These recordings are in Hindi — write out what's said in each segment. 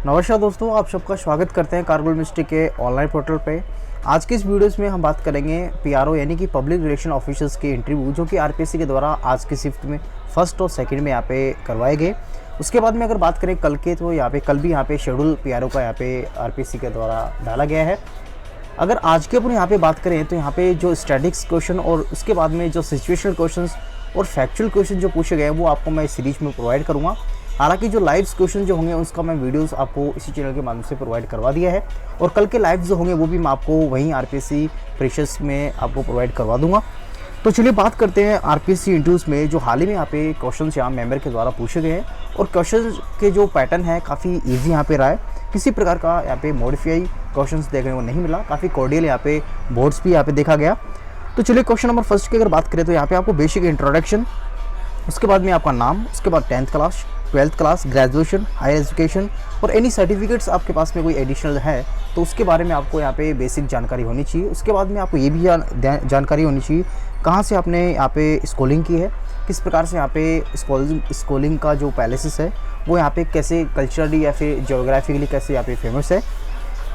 नमस्कार दोस्तों, आप सबका स्वागत करते हैं कारगिल मिस्ट्री के ऑनलाइन पोर्टल पे। आज के इस वीडियोस में हम बात करेंगे पीआरओ यानी कि पब्लिक रिलेशन ऑफिसर्स के इंटरव्यू जो कि आरपीएससी के द्वारा आज की शिफ्ट में फर्स्ट और सेकंड में यहाँ पे करवाए गए। उसके बाद में अगर बात करें कल के, तो यहाँ पे कल भी यहाँ पे शेड्यूल पीआरओ का यहाँ पे आरपीएससी के द्वारा डाला गया है। अगर आज के अपन यहाँ पे बात करें तो यहाँ पे जो स्टैटिक्स क्वेश्चन और उसके बाद में जो सिचुएशनल क्वेश्चन और फैक्चुअल क्वेश्चन जो पूछे गए हैं वो आपको मैं इस सीरीज में प्रोवाइड करूँगा। हालांकि जो लाइव क्वेश्चन जो होंगे उसका मैं वीडियोस आपको इसी चैनल के माध्यम से प्रोवाइड करवा दिया है, और कल के लाइव जो होंगे वो भी मैं आपको वहीं आरपीएससी फ्रेशर्स में आपको प्रोवाइड करवा दूंगा। तो चलिए बात करते हैं आरपीएससी इंटरव्यूज़ में जो हाल ही में यहाँ पे क्वेश्चन यहाँ मेंबर के द्वारा पूछे गए हैं, और क्वेश्चन के जो पैटर्न है काफ़ी ईजी यहाँ पे रहा है। किसी प्रकार का यहाँ पे मॉडिफाई क्वेश्चन देखने को नहीं मिला, काफ़ी कॉर्डियल यहाँ पे बोर्ड्स भी यहाँ पे देखा गया। तो चलिए क्वेश्चन नंबर फर्स्ट की अगर बात करें तो यहाँ पे आपको बेसिक इंट्रोडक्शन, उसके बाद में आपका नाम, उसके बाद 10th class, 12th class, graduation, higher education और एनी सर्टिफिकेट्स आपके पास में कोई एडिशनल है तो उसके बारे में आपको यहाँ पे बेसिक जानकारी होनी चाहिए। उसके बाद में आपको ये भी जानकारी होनी चाहिए कहाँ से आपने यहाँ पे स्कूलिंग की है, किस प्रकार से यहाँ पे स्कूलिंग का जो पैलेसेस है वो यहाँ पे कैसे कल्चरली या फिर जियोग्राफिकली कैसे यहाँ पे फेमस है,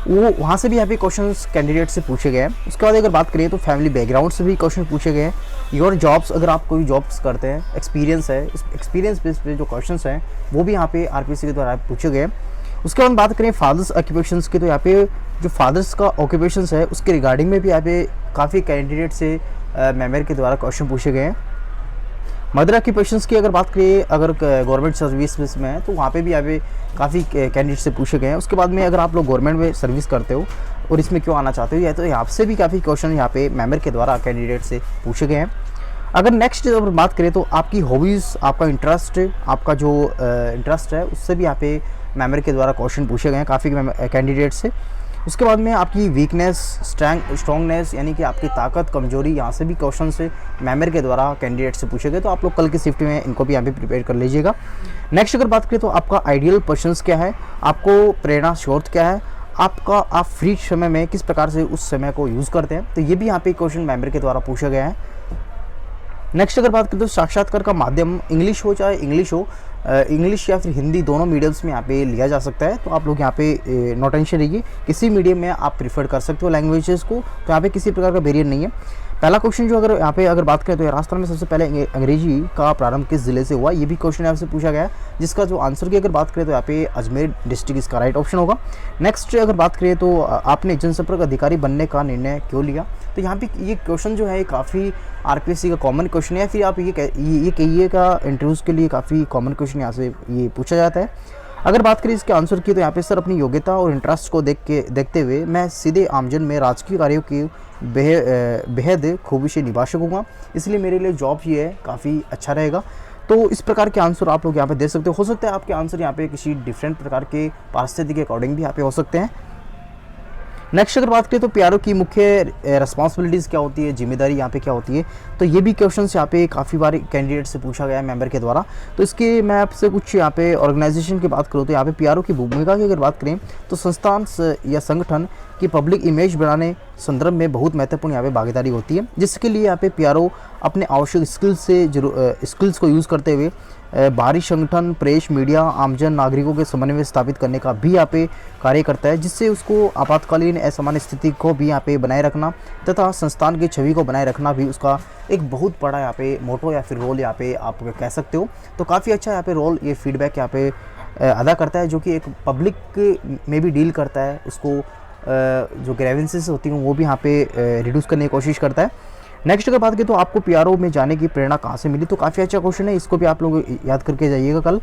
वो वहाँ से भी यहाँ पे क्वेश्चंस कैंडिडेट से पूछे गए हैं। उसके बाद अगर बात करें तो फैमिली बैकग्राउंड से भी क्वेश्चन पूछे गए हैं। योर जॉब्स, अगर आप कोई जॉब्स करते हैं, एक्सपीरियंस है, इस एक्सपीरियंस बेस पे जो क्वेश्चंस हैं वो भी यहाँ पे आरपीएससी के द्वारा पूछे गए हैं। उसके बाद बात करें फादर्स ऑक्यूपेशंस की, तो यहाँ पे जो फादर्स का ऑक्यूपेशंस है उसके रिगार्डिंग में भी यहाँ पे काफ़ी कैंडिडेट से मेंबर के द्वारा क्वेश्चन पूछे गए हैं। मदर ऑक्यूपेशंस की अगर बात करिए, अगर गवर्नमेंट सर्विस में है तो वहाँ पे भी यहाँ पे काफ़ी कैंडिडेट से पूछे गए हैं। उसके बाद में अगर आप लोग गवर्नमेंट में सर्विस करते हो और इसमें क्यों आना चाहते हो, या तो यहाँ से भी काफ़ी क्वेश्चन यहाँ पे मेंबर के द्वारा कैंडिडेट से पूछे गए हैं। अगर नेक्स्ट अगर बात करें तो आपकी हॉबीज़, आपका इंटरेस्ट, आपका जो इंटरेस्ट है उससे भी यहाँ पे मेंबर के द्वारा क्वेश्चन पूछे गए हैं काफ़ी कैंडिडेट से। उसके बाद में आपकी वीकनेस, स्ट्रॉन्गनेस यानी कि आपकी ताकत, कमजोरी, यहाँ से भी क्वेश्चन से मेंबर के द्वारा कैंडिडेट से पूछे गए। तो आप लोग कल की शिफ्ट में इनको भी यहाँ पे प्रिपेयर कर लीजिएगा। नेक्स्ट अगर बात करें तो आपका आइडियल पर्सन्स क्या है, आपको प्रेरणा स्रोत क्या है, आप फ्री समय में किस प्रकार से उस समय को यूज़ करते हैं, तो ये भी यहाँ पे क्वेश्चन मेंबर के द्वारा पूछा गया है। नेक्स्ट अगर बात करें तो साक्षात्कार का माध्यम इंग्लिश हो चाहे इंग्लिश या फिर हिंदी दोनों मीडियम्स में यहाँ पे लिया जा सकता है। तो आप लोग यहाँ पे नो टेंशन रहिए, किसी मीडियम में आप प्रीफर कर सकते हो लैंग्वेजेस को, तो यहाँ पे किसी प्रकार का बैरियर नहीं है। पहला क्वेश्चन जो अगर यहाँ पे अगर बात करें तो राजस्थान में सबसे पहले अंग्रेजी का प्रारंभ किस जिले से हुआ, ये भी क्वेश्चन यहाँ से पूछा गया है, जिसका जो आंसर की अगर बात करें तो यहाँ पे अजमेर डिस्ट्रिक्ट इसका राइट ऑप्शन होगा। नेक्स्ट अगर बात करें तो आपने जनसंपर्क अधिकारी बनने का निर्णय क्यों लिया, तो यहाँ पे ये क्वेश्चन जो है काफ़ी आरपीएससी का कॉमन क्वेश्चन है, फिर आप ये कहिएगा इंटरव्यूज़ के लिए काफ़ी कॉमन क्वेश्चन यहाँ से ये पूछा जाता है। अगर बात करें इसके आंसर की तो यहाँ पे सर अपनी योग्यता और इंटरेस्ट को देखते हुए मैं सीधे आमजन में राजकीय कार्यों की बेहद खूबी से निभा सकूँगा, इसलिए मेरे लिए जॉब ये है काफ़ी अच्छा रहेगा। तो इस प्रकार के आंसर आप लोग यहाँ पे दे सकते हो सकता है आपके आंसर यहाँ पे किसी डिफरेंट प्रकार के परिस्थिति के अकॉर्डिंग भी यहाँ पे हो सकते हैं। नेक्स्ट अगर बात करें तो पीआरओ की मुख्य रिस्पॉन्सिबिलिटीज़ क्या होती है, जिम्मेदारी यहाँ पे क्या होती है, तो ये भी क्वेश्चन यहाँ पे काफ़ी बार कैंडिडेट से पूछा गया है मेंबर के द्वारा। तो इसके मैं आपसे कुछ यहाँ पे ऑर्गेनाइजेशन की बात करूँ तो यहाँ पे पीआरओ की भूमिका की अगर बात करें तो संस्थान या संगठन की पब्लिक इमेज बनाने संदर्भ में बहुत महत्वपूर्ण यहाँ पे भागीदारी होती है, जिसके लिए यहाँ पे पीआरओ अपने आवश्यक स्किल्स को यूज़ करते हुए बाहरी संगठन, प्रेस, मीडिया, आमजन नागरिकों के समन्वय स्थापित करने का भी यहाँ पे कार्य करता है, जिससे उसको आपातकालीन असामान्य स्थिति को भी यहाँ पे बनाए रखना तथा संस्थान की छवि को बनाए रखना भी उसका एक बहुत बड़ा यहाँ पे मोटो या फिर रोल यहाँ पे आप कह सकते हो। तो काफ़ी अच्छा यहाँ पे रोल ये फीडबैक यहाँ पे अदा करता है, जो कि एक पब्लिक में भी डील करता है, उसको जो ग्रेवेंसेस होती हैं वो भी यहाँ पे रिड्यूस करने की कोशिश करता है। नेक्स्ट अगर बात करें तो आपको पीआरओ में जाने की प्रेरणा कहाँ से मिली, तो काफ़ी अच्छा क्वेश्चन है, इसको भी आप लोग याद करके जाइएगा कल।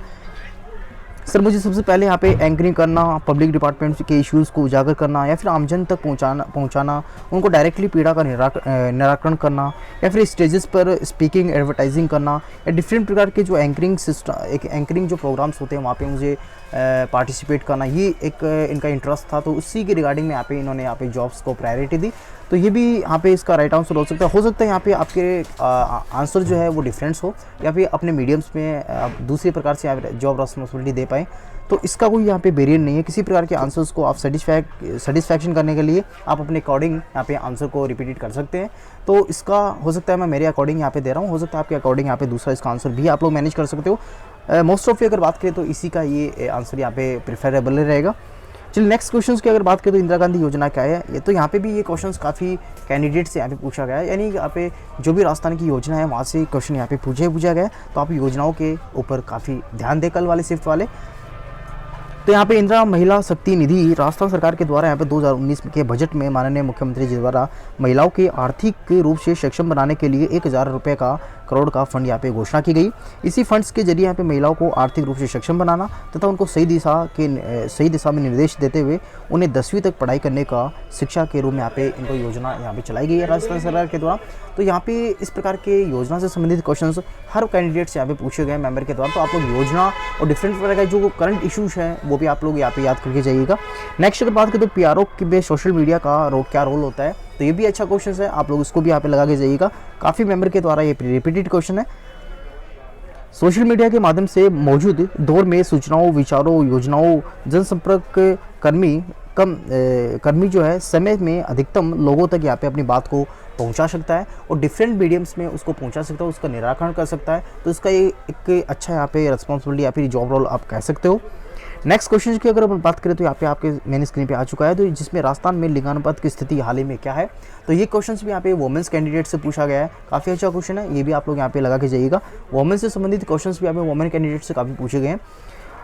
सर मुझे सबसे पहले यहाँ पे एंकरिंग करना, पब्लिक डिपार्टमेंट के इश्यूज़ को उजागर करना या फिर आमजन तक पहुँचाना, उनको डायरेक्टली पीड़ा का निराकरण करना या फिर स्टेजेस पर स्पीकिंग, एडवर्टाइजिंग करना या डिफरेंट प्रकार के जो एंकरिंग सिस्टम, एक एंकरिंग जो प्रोग्राम्स होते हैं वहाँ पे मुझे पार्टिसिपेट करना, ये एक इनका इंटरेस्ट था। तो उसी के रिगार्डिंग में यहाँ पे इन्होंने यहाँ पे जॉब्स को प्रायोरिटी दी। तो ये भी यहाँ पे इसका राइट आंसर हो सकता है यहाँ पे आपके आंसर जो है वो डिफरेंस हो या फिर अपने मीडियम्स में आप दूसरे प्रकार से आप जॉब रिस्पॉन्सिबिलिटी दे पाएँ। तो इसका कोई यहाँ पे वेरिएंट नहीं है, किसी प्रकार के आंसर्स को आप सेटिस्फैक्शन करने के लिए आप अपने अकॉर्डिंग यहाँ पे आंसर को रिपीट कर सकते हैं। तो इसका हो सकता है मैं मेरे अकॉर्डिंग यहाँ पे दे रहा हूँ, हो सकता है आपके अकॉर्डिंग यहाँ पे दूसरा इसका आंसर भी आप लोग मैनेज कर सकते हो। मोस्ट ऑफ अगर बात करें तो इसी का ये आंसर यहाँ पे प्रेफरेबल रहेगा। चलिए नेक्स्ट क्वेश्चन की अगर बात करें तो इंदिरा गांधी योजना क्या है, ये तो यहाँ पे भी ये क्वेश्चंस काफ़ी कैंडिडेट से यहाँ पे पूछा गया है, यानी यहाँ पे जो भी राजस्थान की योजना है वहाँ से क्वेश्चन यहाँ पे पूछा गया है। तो आप योजनाओं के ऊपर काफ़ी ध्यान दें कल वाले शिफ्ट वाले। तो यहाँ पे इंदिरा महिला शक्ति निधि राजस्थान सरकार के द्वारा यहाँ पे 2019 के बजट में माननीय मुख्यमंत्री जी द्वारा महिलाओं के आर्थिक रूप से सक्षम बनाने के लिए 1000 रुपये का करोड़ का फंड यहाँ पे घोषणा की गई। इसी फंड्स के जरिए यहाँ पे महिलाओं को आर्थिक रूप से सक्षम बनाना तथा उनको सही दिशा में निर्देश देते हुए उन्हें 10वीं तक पढ़ाई करने का शिक्षा के रूप में यहाँ पे इनको योजना यहाँ पे चलाई गई है राजस्थान सरकार के द्वारा। तो यहाँ पे इस प्रकार के योजना से संबंधित क्वेश्चंस हर कैंडिडेट से यहाँ पे पूछे गए मेंबर के द्वारा। तो आप लोग योजना और डिफरेंट प्रकार का जो करंट इशूज़ हैं वो भी आप लोग यहाँ पे याद करके जाइएगा। नेक्स्ट अगर बात करें तो पीआरओ के सोशल मीडिया का क्या रोल होता है, तो ये भी अच्छा क्वेश्चन है, आप लोग इसको भी यहाँ पे लगा के जाइएगा। काफ़ी मेंबर के द्वारा ये रिपीटेड क्वेश्चन है। सोशल मीडिया के माध्यम से मौजूद दौर में सूचनाओं, विचारों, योजनाओं, जनसंपर्क कर्मी जो है समय में अधिकतम लोगों तक यहाँ पे अपनी बात को पहुंचा सकता है और डिफरेंट मीडियम्स में उसको पहुंचा सकता है, उसका निराकरण कर सकता है। तो इसका ये एक अच्छा यहाँ पे रिस्पॉन्सिबिलिटी या फिर जॉब रोल आप कह सकते हो। नेक्स्ट क्वेश्चन की अगर हम बात करें तो यहाँ पे आपके मेन स्क्रीन पे आ चुका है, तो जिसमें राजस्थान में लिंगानुपात की स्थिति हाल ही में क्या है। तो ये क्वेश्चंस भी यहाँ पे वुमेन्स कैंडिडेट से पूछा गया है, काफ़ी अच्छा क्वेश्चन है, ये भी आप लोग यहाँ पे लगा के जाइएगा। वुमेन से संबंधित क्वेश्चंस भी यहाँ पे वुमेन कैंडिडेट से काफ़ी पूछे गए हैं।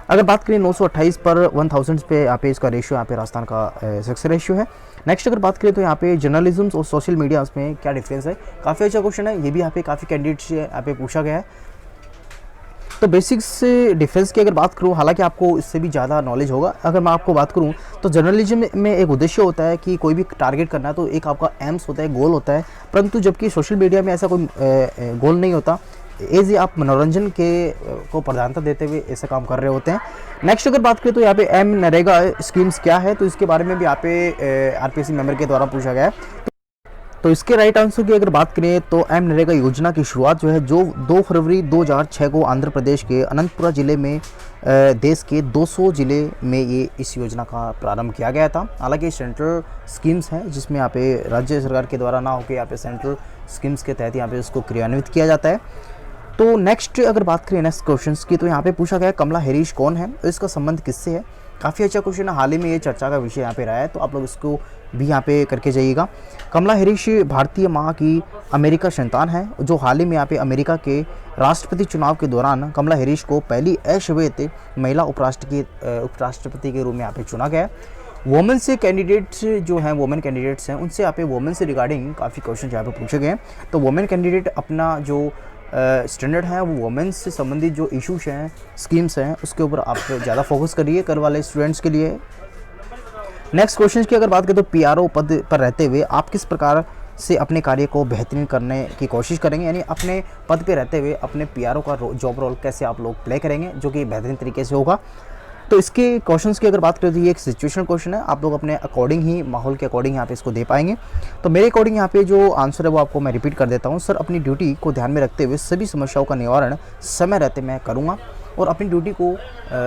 अगर बात करें 928 पर 1000 पे यहाँ पे इसका रेशियो यहाँ पे राजस्थान का सक्सेस रेशियो है। नेक्स्ट अगर बात करें तो यहाँ पे जर्नलिज्म और सोशल मीडिया में क्या डिफरेंस है, काफ़ी अच्छा क्वेश्चन है, ये भी यहाँ पे काफ़ी कैंडिडेट से यहाँ पे पूछा गया है। तो बेसिक्स डिफरेंस की अगर बात करूँ, हालांकि आपको इससे भी ज़्यादा नॉलेज होगा, अगर मैं आपको बात करूँ तो जर्नलिज्म में एक उद्देश्य होता है कि कोई भी टारगेट करना है तो एक आपका एम्स होता है, गोल होता है, परंतु जबकि सोशल मीडिया में ऐसा कोई गोल नहीं होता, एज आप मनोरंजन को प्रधानता देते हुए ऐसा काम कर रहे होते हैं। नेक्स्ट अगर बात करें तो यहाँ पे मनरेगा स्कीम्स क्या है, तो इसके बारे में भी यहाँ पे आरपीएससी मेंबर के द्वारा पूछा गया है। तो इसके राइट आंसर की अगर बात करें तो मनरेगा योजना की शुरुआत जो है 2 फरवरी 2006 को आंध्र प्रदेश के अनंतपुरा जिले में देश के 200 जिले में ये इस योजना का प्रारंभ किया गया था। हालांकि सेंट्रल स्कीम्स हैं जिसमें यहाँ पे राज्य सरकार के द्वारा ना होकर यहाँ पे सेंट्रल स्कीम्स के तहत यहाँ पे इसको क्रियान्वित किया जाता है। तो नेक्स्ट अगर बात करें नेक्स्ट क्वेश्चन की, तो यहाँ पे पूछा गया कमला हैरिस कौन है, तो इसका संबंध किससे है। काफ़ी अच्छा क्वेश्चन है, हाल ही में ये चर्चा का विषय यहाँ पे रहा है, तो आप लोग इसको भी यहाँ पे करके जाइएगा। कमला हैरिस भारतीय माँ की अमेरिका संतान है, जो हाल ही में यहाँ पे अमेरिका के राष्ट्रपति चुनाव के दौरान कमला हैरिस को पहली अश्वेत महिला उपराष्ट्रपति के रूप में यहाँ पे चुना गया है। वुमेन से कैंडिडेट्स जो हैं, वुमेन कैंडिडेट्स हैं, उनसे यहाँ पे वुमेन से रिगार्डिंग काफ़ी क्वेश्चन यहाँ पे पूछे गए हैं। तो वुमेन कैंडिडेट अपना जो स्टैंडर्ड है वो वुमेन्स से संबंधित जो इश्यूज हैं, स्कीम्स हैं, उसके ऊपर आप ज़्यादा फोकस करिए कर वाले स्टूडेंट्स के लिए। नेक्स्ट क्वेश्चन की अगर बात करें तो पीआरओ पद पर रहते हुए आप किस प्रकार से अपने कार्य को बेहतरीन करने की कोशिश करेंगे, यानी अपने पद पे रहते हुए अपने पीआरओ का जॉब रोल कैसे आप लोग प्ले करेंगे जो कि बेहतरीन तरीके से होगा। तो इसके क्वेश्चंस की अगर बात करें तो ये एक सिचुएशनल क्वेश्चन है, आप लोग अपने अकॉर्डिंग ही, माहौल के अकॉर्डिंग यहाँ पे इसको दे पाएंगे। तो मेरे अकॉर्डिंग यहाँ पे जो आंसर है वो आपको मैं रिपीट कर देता हूँ। सर, अपनी ड्यूटी को ध्यान में रखते हुए सभी समस्याओं का निवारण समय रहते मैं करूँगा और अपनी ड्यूटी को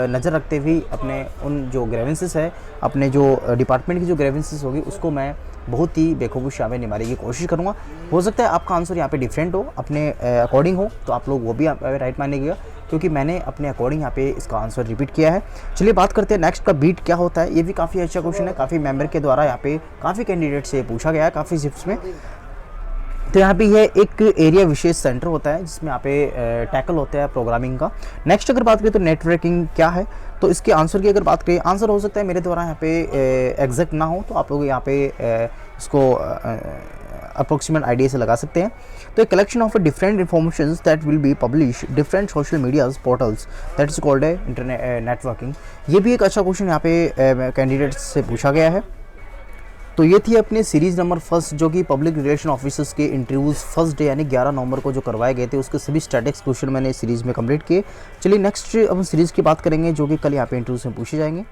नज़र रखते हुए अपने उन जो ग्रेवेंसेस है, अपने जो डिपार्टमेंट की जो ग्रेवेंसेस होगी उसको मैं बहुत ही बेखूबी यहाँ पे निभाने की कोशिश करूँगा। हो सकता है आपका आंसर यहाँ पे डिफरेंट हो, अपने अकॉर्डिंग हो, तो आप लोग वो भी राइट मानेगा क्योंकि मैंने अपने अकॉर्डिंग यहाँ पे इसका आंसर रिपीट किया है। चलिए बात करते हैं नेक्स्ट का बीट क्या होता है। ये भी काफ़ी अच्छा क्वेश्चन है, काफ़ी मेंबर के द्वारा यहाँ पे काफ़ी कैंडिडेट से पूछा गया है काफ़ी शिफ्ट्स में। तो यहाँ पे ये एक एरिया विशेष सेंटर होता है जिसमें यहाँ पे टैकल होता है प्रोग्रामिंग का। नेक्स्ट अगर बात करें तो नेटवर्किंग क्या है, तो इसके आंसर की अगर बात करें, आंसर हो सकता है मेरे द्वारा यहाँ पे एग्जैक्ट ना हो, तो आप लोग यहाँ पे इसको अप्रोक्सीमेट आइडिया से लगा सकते हैं। तो collection of different information that will be publish different social medias portals that is called है इंटरनेट नेटवर्किंग। ये भी एक अच्छा क्वेश्चन यहाँ पे कैंडिडेट से पूछा गया है। तो ये थी अपने सीरीज़ नंबर 1 जो कि पब्लिक रिलेशन ऑफिसर्स के इंटरव्यूज़ फर्स्ट डे यानी 11 नवंबर को जो करवाए गए थे, उसके सभी स्टैटिक्स क्वेश्चन मैंने इस सीरीज़ में कंप्लीट किए। चलिए नेक्स्ट अब हम सीरीज़ की बात करेंगे जो कि कल यहाँ पे इंटरव्यूज़ में पूछे जाएंगे।